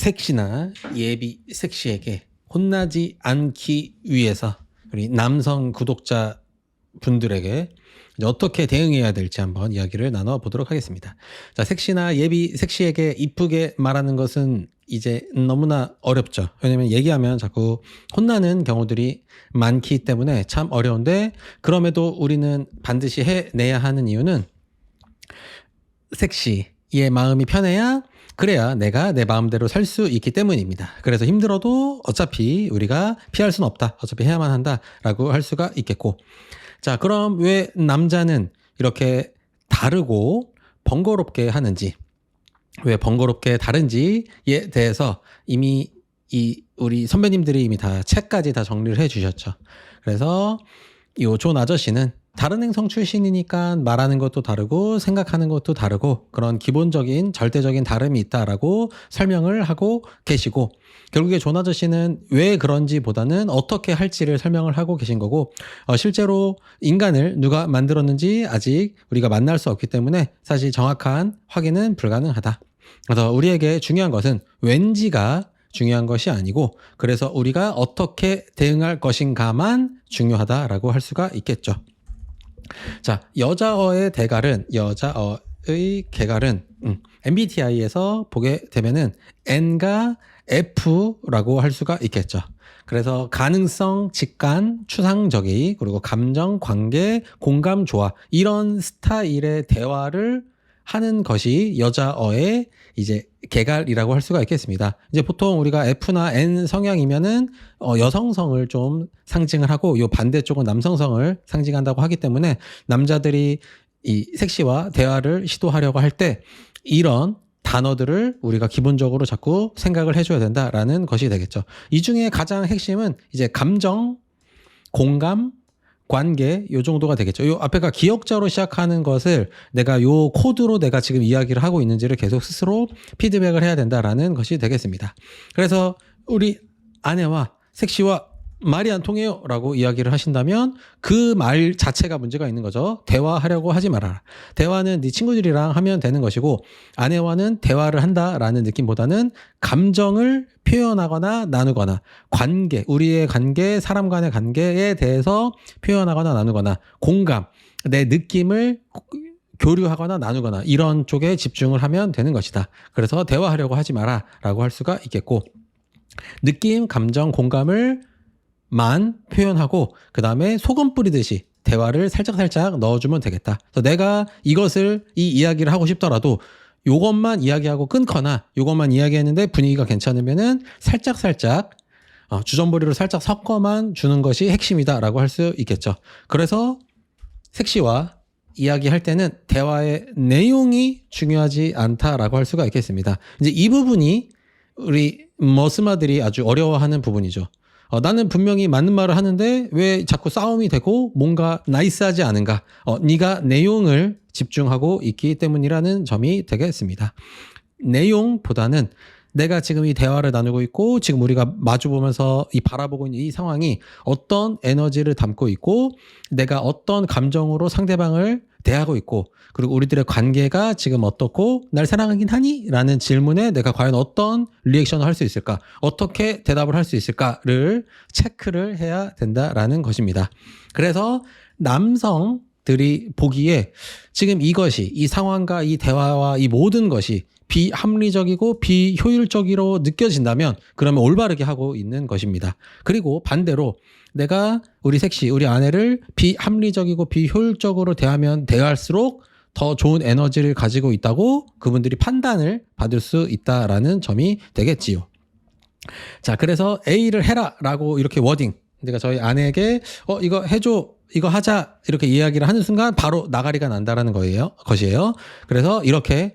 섹시나 예비 섹시에게 혼나지 않기 위해서 우리 남성 구독자 분들에게 이제 어떻게 대응해야 될지 한번 이야기를 나눠보도록 하겠습니다. 자, 섹시나 예비 섹시에게 이쁘게 말하는 것은 이제 너무나 어렵죠. 왜냐면 얘기하면 자꾸 혼나는 경우들이 많기 때문에 참 어려운데, 그럼에도 우리는 반드시 해내야 하는 이유는 섹시의 마음이 편해야, 그래야 내가 내 마음대로 살 수 있기 때문입니다. 그래서 힘들어도 어차피 우리가 피할 수는 없다, 어차피 해야만 한다라고 할 수가 있겠고, 자, 그럼 왜 남자는 이렇게 다르고 번거롭게 하는지, 왜 번거롭게 다른지에 대해서 이미 우리 선배님들이 이미 다 책까지 다 정리를 해 주셨죠. 그래서 이 존 아저씨는 다른 행성 출신이니까 말하는 것도 다르고 생각하는 것도 다르고 그런 기본적인 절대적인 다름이 있다라고 설명을 하고 계시고, 결국에 존 아저씨는 왜 그런지 보다는 어떻게 할지를 설명을 하고 계신 거고, 실제로 인간을 누가 만들었는지 아직 우리가 만날 수 없기 때문에 사실 정확한 확인은 불가능하다. 그래서 우리에게 중요한 것은 왠지가 중요한 것이 아니고, 그래서 우리가 어떻게 대응할 것인가만 중요하다라고 할 수가 있겠죠. 자, 여자어의 개갈은 MBTI에서 보게 되면은 N과 F라고 할 수가 있겠죠. 그래서 가능성, 직관, 추상적이, 그리고 감정, 관계, 공감, 조화, 이런 스타일의 대화를 하는 것이 여자어의 이제 개갈이라고 할 수가 있겠습니다. 이제 보통 우리가 F나 N 성향이면은 여성성을 좀 상징을 하고, 요 반대쪽은 남성성을 상징한다고 하기 때문에 남자들이 이 섹시와 대화를 시도하려고 할 때 이런 단어들을 우리가 기본적으로 자꾸 생각을 해줘야 된다라는 것이 되겠죠. 이 중에 가장 핵심은 이제 감정, 공감, 관계, 요 정도가 되겠죠. 요 앞에가 기억자로 시작하는 것을 내가 요 코드로 내가 지금 이야기를 하고 있는지를 계속 스스로 피드백을 해야 된다라는 것이 되겠습니다. 그래서 우리 아내와 섹시와 말이 안 통해요 라고 이야기를 하신다면 그 말 자체가 문제가 있는 거죠. 대화하려고 하지 말아라. 대화는 네 친구들이랑 하면 되는 것이고, 아내와는 대화를 한다라는 느낌보다는 감정을 표현하거나 나누거나, 관계, 우리의 관계, 사람 간의 관계에 대해서 표현하거나 나누거나, 공감, 내 느낌을 교류하거나 나누거나, 이런 쪽에 집중을 하면 되는 것이다. 그래서 대화하려고 하지 마라 라고 할 수가 있겠고, 느낌, 감정, 공감을 만 표현하고 그 다음에 소금 뿌리듯이 대화를 살짝살짝 넣어주면 되겠다. 그래서 내가 이 이야기를 하고 싶더라도 요것만 이야기하고 끊거나, 요것만 이야기했는데 분위기가 괜찮으면은 살짝살짝 주전부리로 살짝 섞어만 주는 것이 핵심이다라고 할 수 있겠죠. 그래서 섹시와 이야기할 때는 대화의 내용이 중요하지 않다라고 할 수가 있겠습니다. 이제 이 부분이 우리 머스마들이 아주 어려워하는 부분이죠. 나는 분명히 맞는 말을 하는데 왜 자꾸 싸움이 되고 뭔가 나이스하지 않은가? 네가 내용을 집중하고 있기 때문이라는 점이 되겠습니다. 내용보다는 내가 지금 이 대화를 나누고 있고 지금 우리가 마주보면서 바라보고 있는 이 상황이 어떤 에너지를 담고 있고, 내가 어떤 감정으로 상대방을 대하고 있고, 그리고 우리들의 관계가 지금 어떻고 날 사랑하긴 하니? 라는 질문에 내가 과연 어떤 리액션을 할 수 있을까? 어떻게 대답을 할 수 있을까를 체크를 해야 된다라는 것입니다. 그래서 남성들이 보기에 지금 이것이, 이 상황과 이 대화와 이 모든 것이 비합리적이고 비효율적으로 느껴진다면 그러면 올바르게 하고 있는 것입니다. 그리고 반대로 내가 우리 섹시, 우리 아내를 비합리적이고 비효율적으로 대할수록 더 좋은 에너지를 가지고 있다고 그분들이 판단을 받을 수 있다라는 점이 되겠지요. 자, 그래서 A를 해라 라고 이렇게 워딩, 내가 저희 아내에게 이거 해줘, 이거 하자 이렇게 이야기를 하는 순간 바로 나가리가 난다라는 것이에요. 그래서 이렇게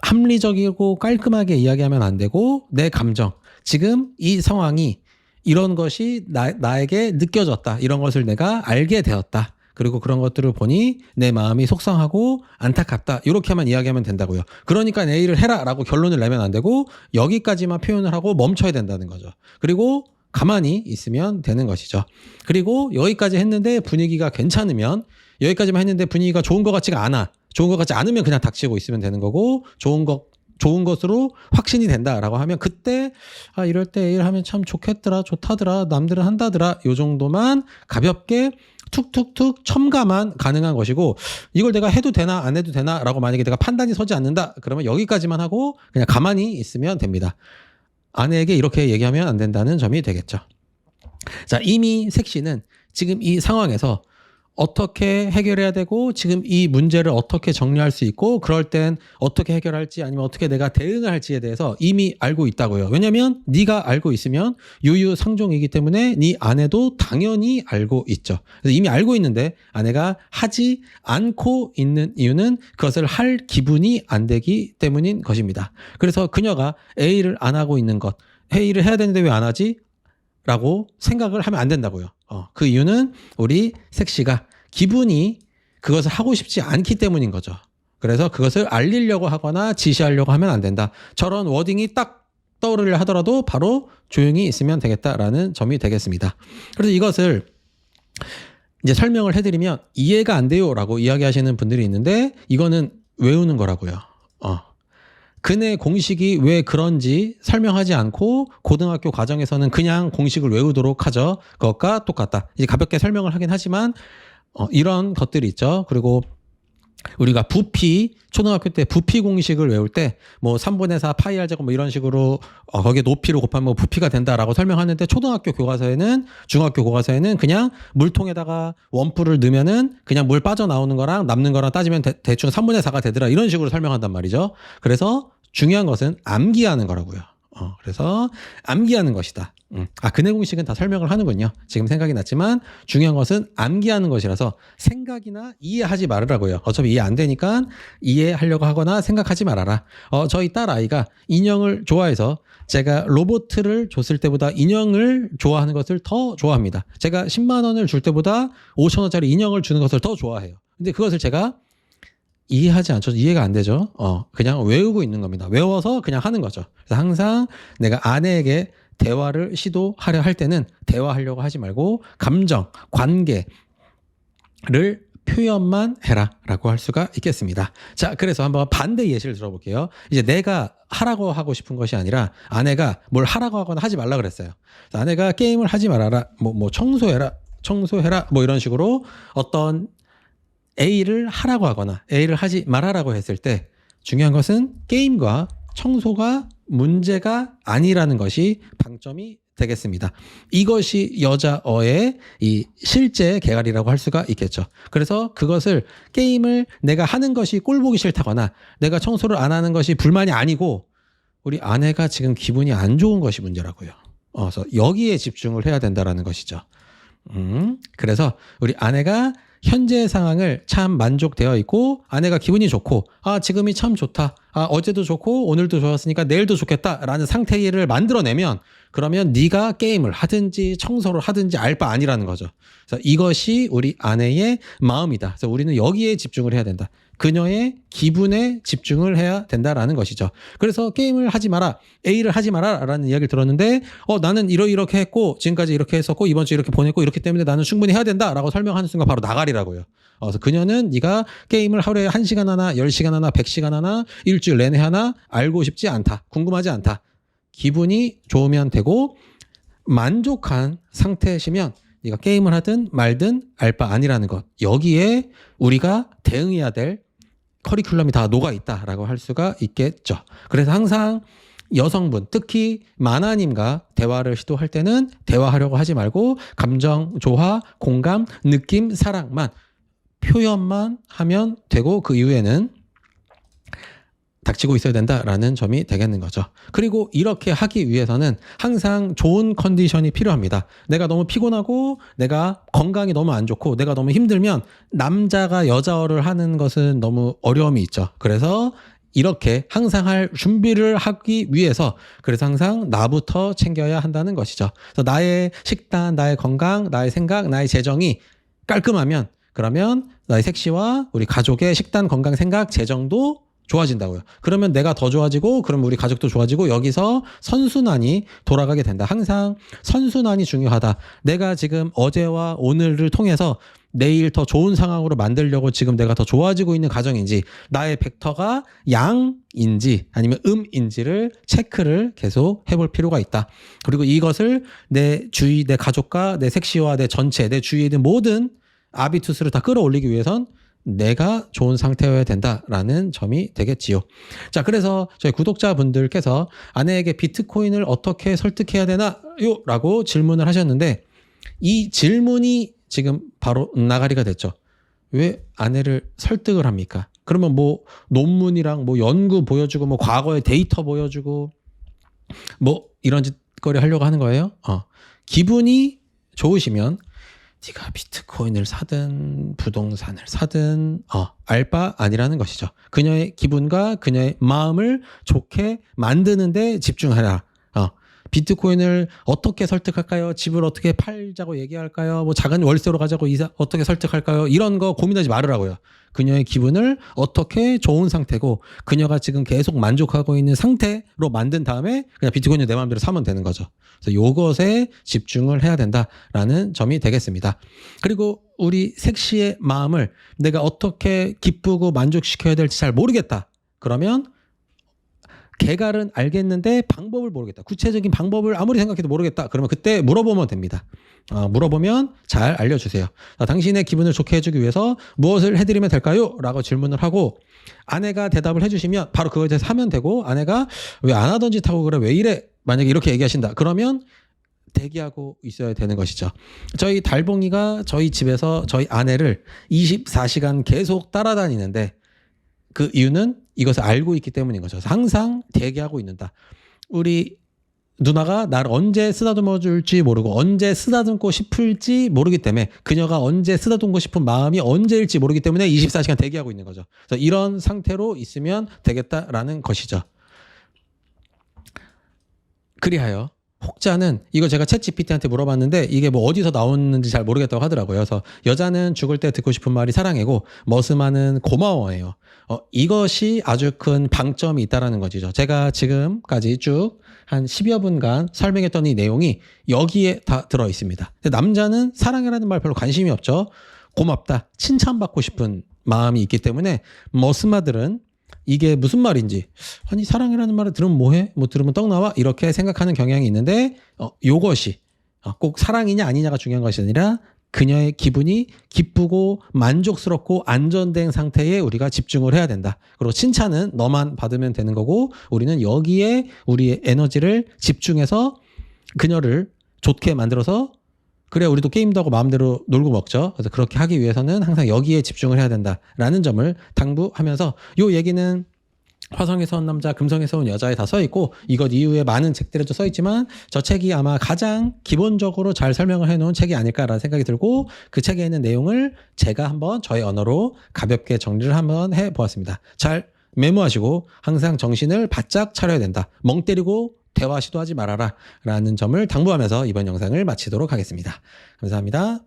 합리적이고 깔끔하게 이야기하면 안 되고, 내 감정, 지금 이 상황이 이런 것이 나에게 느껴졌다, 이런 것을 내가 알게 되었다, 그리고 그런 것들을 보니 내 마음이 속상하고 안타깝다, 이렇게만 이야기하면 된다고요. 그러니까 A를 해라 라고 결론을 내면 안 되고 여기까지만 표현을 하고 멈춰야 된다는 거죠. 그리고 가만히 있으면 되는 것이죠. 그리고 여기까지 했는데 분위기가 괜찮으면, 여기까지만 했는데 분위기가 좋은 것 같지가 않아, 좋은 것 같지 않으면 그냥 닥치고 있으면 되는 거고, 좋은 것으로 확신이 된다라고 하면 그때 이럴 때 A를 하면 참 좋겠더라, 좋다더라, 남들은 한다더라 요 정도만 가볍게 툭툭툭 첨가만 가능한 것이고 이걸 내가 해도 되나 안 해도 되나 라고 만약에 내가 판단이 서지 않는다 그러면 여기까지만 하고 그냥 가만히 있으면 됩니다. 아내에게 이렇게 얘기하면 안 된다는 점이 되겠죠. 자, 이미 색 씨는 지금 이 상황에서 어떻게 해결해야 되고 지금 이 문제를 어떻게 정리할 수 있고 그럴 땐 어떻게 해결할지 아니면 어떻게 내가 대응을 할지에 대해서 이미 알고 있다고요. 왜냐하면 네가 알고 있으면 유유상종이기 때문에 네 아내도 당연히 알고 있죠. 그래서 이미 알고 있는데 아내가 하지 않고 있는 이유는 그것을 할 기분이 안 되기 때문인 것입니다. 그래서 그녀가 A를 안 하고 있는 것, A를 해야 되는데 왜 안 하지? 라고 생각을 하면 안 된다고요. 그 이유는 우리 색시가 기분이 그것을 하고 싶지 않기 때문인 거죠. 그래서 그것을 알리려고 하거나 지시하려고 하면 안 된다. 저런 워딩이 딱 떠오르려 하더라도 바로 조용히 있으면 되겠다라는 점이 되겠습니다. 그래서 이것을 이제 설명을 해드리면 이해가 안 돼요라고 이야기하시는 분들이 있는데 이거는 외우는 거라고요. 근의 공식이 왜 그런지 설명하지 않고 고등학교 과정에서는 그냥 공식을 외우도록 하죠. 그것과 똑같다. 이제 가볍게 설명을 하긴 하지만 이런 것들이 있죠. 그리고 우리가 부피, 초등학교 때 부피 공식을 외울 때 뭐 3분의 4 파이 r 제곱 뭐 이런 식으로 거기에 높이로 곱하면 뭐 부피가 된다라고 설명하는데 초등학교 교과서에는 중학교 교과서에는 그냥 물통에다가 원뿔을 넣으면은 그냥 물 빠져나오는 거랑 남는 거랑 따지면 대충 3분의 4가 되더라 이런 식으로 설명한단 말이죠. 그래서 중요한 것은 암기하는 거라고요. 그래서 암기하는 것이다. 근의 공식은 다 설명을 하는군요. 지금 생각이 났지만 중요한 것은 암기하는 것이라서 생각이나 이해하지 말으라고요. 어차피 이해 안 되니까 이해하려고 하거나 생각하지 말아라. 저희 딸 아이가 인형을 좋아해서 제가 로봇을 줬을 때보다 인형을 좋아하는 것을 더 좋아합니다. 제가 10만 원을 줄 때보다 5천 원짜리 인형을 주는 것을 더 좋아해요. 근데 그것을 제가 이해하지 않죠. 이해가 안 되죠. 그냥 외우고 있는 겁니다. 외워서 그냥 하는 거죠. 그래서 항상 내가 아내에게 대화를 시도하려 할 때는 대화하려고 하지 말고 감정, 관계를 표현만 해라라고 할 수가 있겠습니다. 자, 그래서 한번 반대 예시를 들어볼게요. 이제 내가 하라고 하고 싶은 것이 아니라 아내가 뭘 하라고 하거나 하지 말라 그랬어요. 아내가 게임을 하지 말아라, 뭐 청소해라, 뭐 이런 식으로 어떤 A를 하라고 하거나 A를 하지 말아라고 했을 때 중요한 것은 게임과 청소가 문제가 아니라는 것이 방점이 되겠습니다. 이것이 여자어의 이 실제 개괄이라고 할 수가 있겠죠. 그래서 그것을 게임을 내가 하는 것이 꼴보기 싫다거나 내가 청소를 안 하는 것이 불만이 아니고 우리 아내가 지금 기분이 안 좋은 것이 문제라고요. 그래서 여기에 집중을 해야 된다라는 것이죠. 그래서 우리 아내가 현재 상황을 참 만족되어 있고 아내가 기분이 좋고 지금이 참 좋다. 어제도 좋고 오늘도 좋았으니까 내일도 좋겠다라는 상태를 만들어내면 그러면 네가 게임을 하든지 청소를 하든지 알 바 아니라는 거죠. 그래서 이것이 우리 아내의 마음이다. 그래서 우리는 여기에 집중을 해야 된다. 그녀의 기분에 집중을 해야 된다라는 것이죠. 그래서 게임을 하지 마라, A를 하지 마라 라는 이야기를 들었는데 나는 이렇게 했고 지금까지 이렇게 했었고 이번 주 이렇게 보냈고 이렇기 때문에 나는 충분히 해야 된다라고 설명하는 순간 바로 나가리라고요. 그래서 그녀는 네가 게임을 하루에 1시간 하나, 10시간 하나, 100시간 하나, 일주일 내내 하나 알고 싶지 않다. 궁금하지 않다. 기분이 좋으면 되고 만족한 상태시면 네가 게임을 하든 말든 알 바 아니라는 것. 여기에 우리가 대응해야 될 커리큘럼이 다 녹아있다라고 할 수가 있겠죠. 그래서 항상 여성분, 특히 마나님과 대화를 시도할 때는 대화하려고 하지 말고 감정, 조화, 공감, 느낌, 사랑만 표현만 하면 되고 그 이후에는 닥치고 있어야 된다라는 점이 되겠는 거죠. 그리고 이렇게 하기 위해서는 항상 좋은 컨디션이 필요합니다. 내가 너무 피곤하고 내가 건강이 너무 안 좋고 내가 너무 힘들면 남자가 여자어를 하는 것은 너무 어려움이 있죠. 그래서 이렇게 항상 할 준비를 하기 위해서 그래서 항상 나부터 챙겨야 한다는 것이죠. 그래서 나의 식단, 나의 건강, 나의 생각, 나의 재정이 깔끔하면 그러면 나의 섹시와 우리 가족의 식단, 건강, 생각, 재정도 좋아진다고요. 그러면 내가 더 좋아지고 그럼 우리 가족도 좋아지고 여기서 선순환이 돌아가게 된다. 항상 선순환이 중요하다. 내가 지금 어제와 오늘을 통해서 내일 더 좋은 상황으로 만들려고 지금 내가 더 좋아지고 있는 과정인지, 나의 벡터가 양인지 아니면 음인지를 체크를 계속 해볼 필요가 있다. 그리고 이것을 내 주위, 내 가족과 내 색시와 내 전체, 내 주위에 있는 모든 아비투스를 다 끌어올리기 위해선 내가 좋은 상태여야 된다라는 점이 되겠지요. 자, 그래서 저희 구독자분들께서 아내에게 비트코인을 어떻게 설득해야 되나요? 라고 질문을 하셨는데, 이 질문이 지금 바로 나가리가 됐죠. 왜 아내를 설득을 합니까? 그러면 뭐 논문이랑 뭐 연구 보여주고 뭐 과거의 데이터 보여주고 뭐 이런 짓거리 하려고 하는 거예요? 기분이 좋으시면 네가 비트코인을 사든 부동산을 사든 알 바 아니라는 것이죠. 그녀의 기분과 그녀의 마음을 좋게 만드는 데 집중하라. 비트코인을 어떻게 설득할까요? 집을 어떻게 팔자고 얘기할까요? 뭐 작은 월세로 가자고 어떻게 설득할까요? 이런 거 고민하지 말으라고요. 그녀의 기분을 어떻게 좋은 상태고 그녀가 지금 계속 만족하고 있는 상태로 만든 다음에 그냥 비트코인을 내 마음대로 사면 되는 거죠. 그래서 요것에 집중을 해야 된다라는 점이 되겠습니다. 그리고 우리 색시의 마음을 내가 어떻게 기쁘고 만족시켜야 될지 잘 모르겠다. 그러면 개갈은 알겠는데 방법을 모르겠다. 구체적인 방법을 아무리 생각해도 모르겠다. 그러면 그때 물어보면 됩니다. 물어보면 잘 알려주세요. 당신의 기분을 좋게 해주기 위해서 무엇을 해드리면 될까요? 라고 질문을 하고 아내가 대답을 해주시면 바로 그거에 대해서 하면 되고, 아내가 왜 안 하던 짓 하고 그래? 왜 이래? 만약에 이렇게 얘기하신다. 그러면 대기하고 있어야 되는 것이죠. 저희 달봉이가 저희 집에서 저희 아내를 24시간 계속 따라다니는데 그 이유는 이것을 알고 있기 때문인 거죠. 항상 대기하고 있는다. 우리 누나가 나를 언제 쓰다듬어 줄지 모르고 언제 쓰다듬고 싶을지 모르기 때문에, 그녀가 언제 쓰다듬고 싶은 마음이 언제일지 모르기 때문에 24시간 대기하고 있는 거죠. 그래서 이런 상태로 있으면 되겠다라는 것이죠. 그리하여 혹자는, 이거 제가 챗GPT한테 물어봤는데 이게 뭐 어디서 나오는지 잘 모르겠다고 하더라고요. 그래서 여자는 죽을 때 듣고 싶은 말이 사랑이고 머스마는 고마워해요. 이것이 아주 큰 방점이 있다라는 것이죠. 제가 지금까지 쭉 한 10여 분간 설명했던 이 내용이 여기에 다 들어 있습니다. 남자는 사랑이라는 말 별로 관심이 없죠. 고맙다, 칭찬받고 싶은 마음이 있기 때문에 머스마들은 이게 무슨 말인지, 아니 사랑이라는 말을 들으면 뭐해? 뭐 들으면 떡 나와? 이렇게 생각하는 경향이 있는데, 요것이 꼭 사랑이냐 아니냐가 중요한 것이 아니라 그녀의 기분이 기쁘고 만족스럽고 안전된 상태에 우리가 집중을 해야 된다. 그리고 칭찬은 너만 받으면 되는 거고, 우리는 여기에 우리의 에너지를 집중해서 그녀를 좋게 만들어서, 그래 우리도 게임도 하고 마음대로 놀고 먹죠. 그래서 그렇게 하기 위해서는 항상 여기에 집중을 해야 된다라는 점을 당부하면서, 요 얘기는 화성에서 온 남자, 금성에서 온 여자에 다 써 있고, 이것 이후에 많은 책들에도 써 있지만 저 책이 아마 가장 기본적으로 잘 설명을 해놓은 책이 아닐까라는 생각이 들고, 그 책에 있는 내용을 제가 한번 저의 언어로 가볍게 정리를 한번 해보았습니다. 잘 메모하시고 항상 정신을 바짝 차려야 된다. 멍 때리고 대화 시도하지 말아라 라는 점을 당부하면서 이번 영상을 마치도록 하겠습니다. 감사합니다.